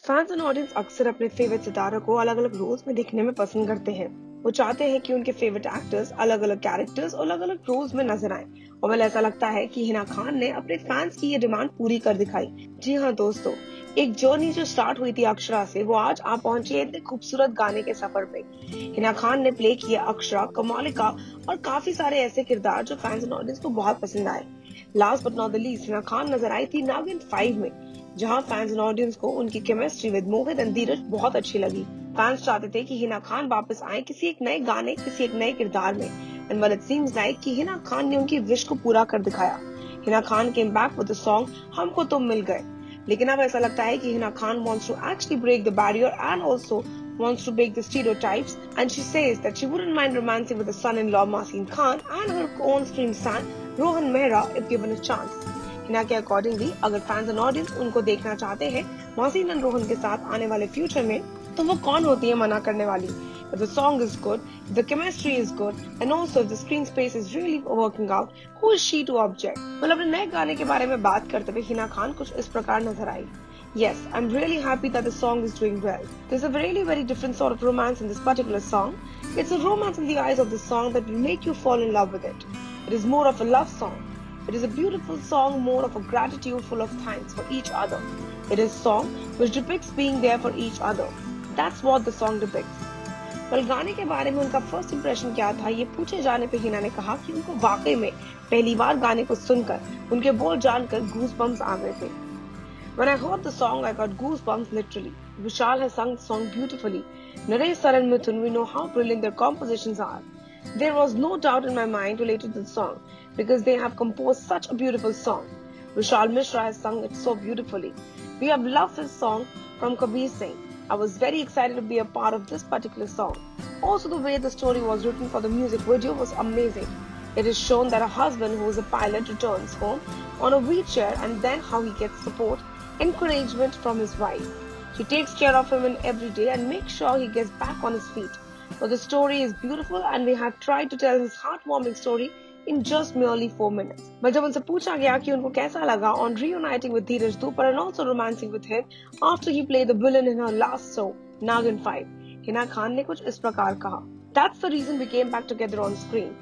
Fans and audience अक्सर अपने favourite सितारों को अलग अलग रोल्स में देखने में पसंद करते हैं। वो चाहते हैं कि उनके फेवरेट एक्टर्स अलग अलग कैरेक्टर्स और अलग अलग रोल्स में नजर आएं। और वेल ऐसा लगता है कि हिना खान ने अपने फैंस की ये डिमांड पूरी कर दिखाई। जी हाँ दोस्तों, एक जर्नी जो स्टार्ट हुई थी अक्षरा से, वो आज आप पहुंची है इतने खूबसूरत गाने के सफर पे। हिना खान ने प्ले किया अक्षरा, कमालिका और काफी सारे ऐसे किरदार जो फैंस एंड ऑडियंस को बहुत पसंद आए। Last but not the least, Hina Khan नजर आई थी नागिन 5 में, जहां फैंस एंड ऑडियंस को उनकी केमिस्ट्री विद मोहित एंड धीरज बहुत अच्छी लगी। फैंस चाहते थे कि हिना खान वापस आए किसी एक नए गाने, किसी एक नए किरदार में। And well it seems like कि हिना खान ने उनकी विश को पूरा कर दिखाया। Hina Khan came back with the song हमको तुम मिल गए। लेकिन अब ऐसा लगता है कि Hina Khan wants to actually break the barrier and also wants to break the stereotypes, and she says that she wouldn't mind romancing with her son-in-law Mohsin Khan and her on-screen son Rohan Mehra if given a chance. Hina के accordingly अगर fans and audience उनको देखना चाहते हैं Mohsin and Rohan के साथ आने वाले फ्यूचर में, तो वो कौन होती है मना करने वाली। If the song is good, if the chemistry is good, and also if the screen space is really working out, who is she to object? well, अपने नए गाने के बारे में बात करते हुए हिना खान कुछ इस प्रकार नजर आई। Yes, I'm really happy that the song is doing well. There's a really very different sort of romance in this particular song. It's a romance in the eyes of the song that will make you fall in love with it. It is more of a love song. It is a beautiful song, more of a gratitude full of thanks for each other. It is a song which depicts being there for each other. That's what the song depicts. well, गाने के बारे में उनका first impression क्या था, ये पूछे जाने पे हिना ने कहा कि उनको वाकई में पहली बार गाने को सुनकर, उनके बोल जानकर गूज़बम्प्स आ गए थे। When I heard the song, I got goosebumps literally. Vishakha has sung the song beautifully. Naresh, Sir and Mithun, we know how brilliant their compositions are. There was no doubt in my mind related to the song because they have composed such a beautiful song. Vishal Mishra has sung it so beautifully. We have loved his song from Kabir Singh. I was very excited to be a part of this particular song. Also, the way the story was written for the music video was amazing. It is shown that a husband who is a pilot returns home on a wheelchair and then how he gets support, encouragement from his wife. She takes care of him in every day and makes sure he gets back on his feet. But the story is beautiful and we have tried to tell his heartwarming story in just merely 4 minutes. But जब उनसे पूछा गया कि उनको कैसा लगा on reuniting with Dheeraj, Dhoopar and also romancing with him after he played the villain in her last show, Naagin 5, Hina Khan ने कुछ इस प्रकार कहा. That's the reason we came back together on screen.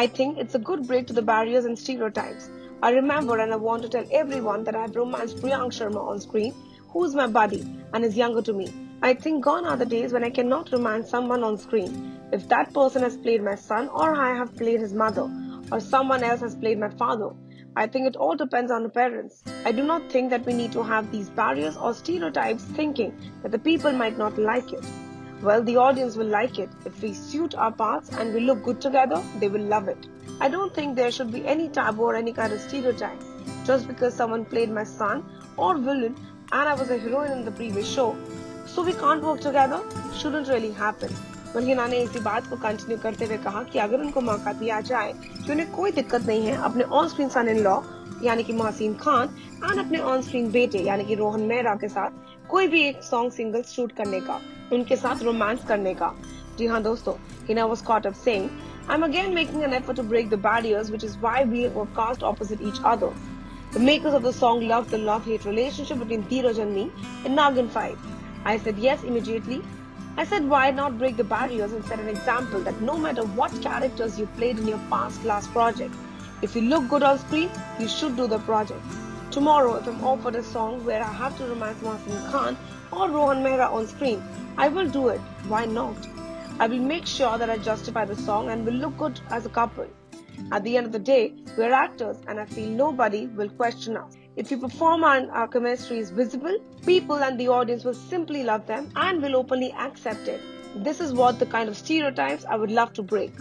I think it's a good break to the barriers and stereotypes. I remember and I want to tell everyone that I have romanced Priyank Sharma on screen, who is my buddy and is younger to me. I think gone are the days when I cannot romance someone on screen. If that person has played my son or I have played his mother or someone else has played my father, I think it all depends on the parents. I do not think that we need to have these barriers or stereotypes thinking that the people might not like it. Well, the audience will like it. If we suit our parts and we look good together, they will love it. I don't think there should be any taboo or any kind of stereotype. Just because someone played my son or villain and I was a heroine in the previous show, so we can't work together, shouldn't really happen. well, Hina ने इसी बात को continue करते हुए कहा कि अगर उनको मौका दिया जाए कि उन्हें कोई दिक्कत नहीं है अपने on screen son in law यानी कि मोहसिन खान एंड अपने ऑन स्क्रीन बेटे यानी कि रोहन मेहरा के साथ कोई भी एक सॉन्ग सिंगल शूट करने का, उनके साथ रोमांस करने का। जी हाँ दोस्तों, Hina was caught up saying, I'm again making an effort to break the barriers, which is why we were cast opposite each other. The makers of the song loved the love-hate relationship between Dheeraj and me in Naagin 5. I said yes immediately. I said why not break the barriers and set an example that no matter what characters you played in your past last project, if you look good on screen, you should do the project. Tomorrow, if I'm offered a song where I have to romance Mohsin Khan or Rohan Mehra on screen, I will do it. Why not? I will make sure that I justify the song and will look good as a couple. At the end of the day, we're actors and I feel nobody will question us. If we perform and our chemistry is visible, people and the audience will simply love them and will openly accept it. This is what the kind of stereotypes I would love to break.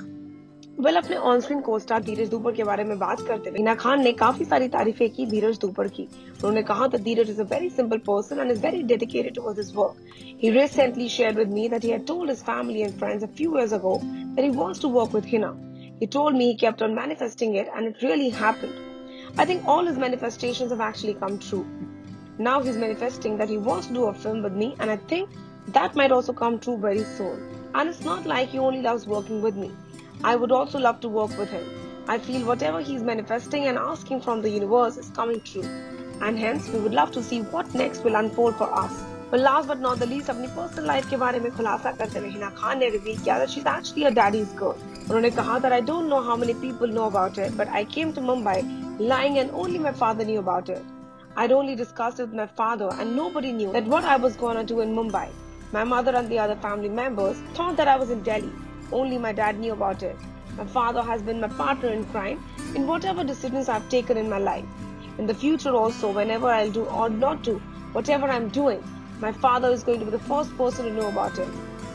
well, अपने on screen co-star धीरज दूपर के बारे में बात करते हुए हिना खान ने काफी सारी तारीफें की धीरज दूपर की। उन्होंने कहा that Dheeraj is a very simple person and is very dedicated towards his work. He recently shared with me that he had told his family and friends a few years ago that he wants to work with Hina. He told me he kept on manifesting it and it really happened. I think all his manifestations have actually come true. Now he's manifesting that he wants to do a film with me and I think that might also come true very soon. And it's not like he only loves working with me. I would also love to work with him. I feel whatever he's manifesting and asking from the universe is coming true. And hence, we would love to see what next will unfold for us. Well, last but not the least, अपनी personal life के बारे में खुलासा करते हुए हिना खान ने reveal किया that she's actually a daddy's girl. उन्होंने कहा that I don't know how many people know about it, but I came to Mumbai lying and only my father knew about it. I'd only discussed it with my father and nobody knew that what I was gonna do in Mumbai. My mother and the other family members thought that I was in Delhi. Only my dad knew about it. My father has been my partner in crime in whatever decisions I've taken in my life. In the future also, whenever I'll do or not do whatever I'm doing, my father is going to be the first person to know about it.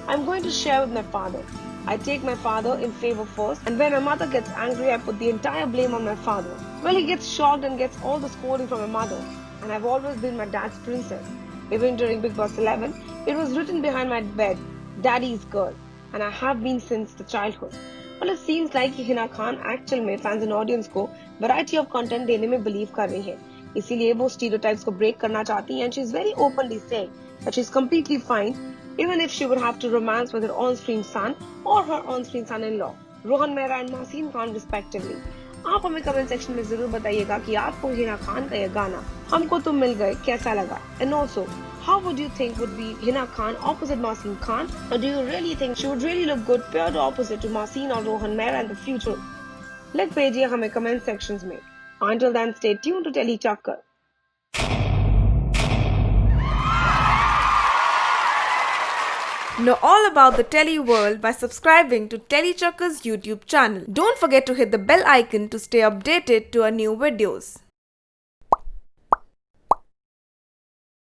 I'm going to share with my father. I take my father in favor first, and when my mother gets angry, I put the entire blame on my father. Well, he gets shocked and gets all the scolding from my mother, and I've always been my dad's princess. Even during Big Boss 11, it was written behind my bed, Daddy's girl, and I have been since the childhood. Well, it seems like Hina Khan actual में fans and audience को variety of content देने में believe कर रही है. इसीलिए वो stereotypes को break करना चाहती हैं and she's very openly saying that she's completely fine even if she would have to romance with her on-screen son or her on-screen son-in-law, Rohan Mehra and Mohsin Khan respectively. आप हमें comment section में जरूर बताइएगा कि आपको हिना खान का यह गाना हमको तुम मिल गए कैसा लगा. And also, how would you think would be Hina Khan opposite Mohsin Khan, or do you really think she would really look good paired opposite to Mohsin or Rohan Mehra in the future? लिख भेजिए हमें comment sections में. Until then, stay tuned to TellyChakkar. Know all about the Telly world by subscribing to TellyChakkar's YouTube channel. Don't forget to hit the bell icon to stay updated to our new videos.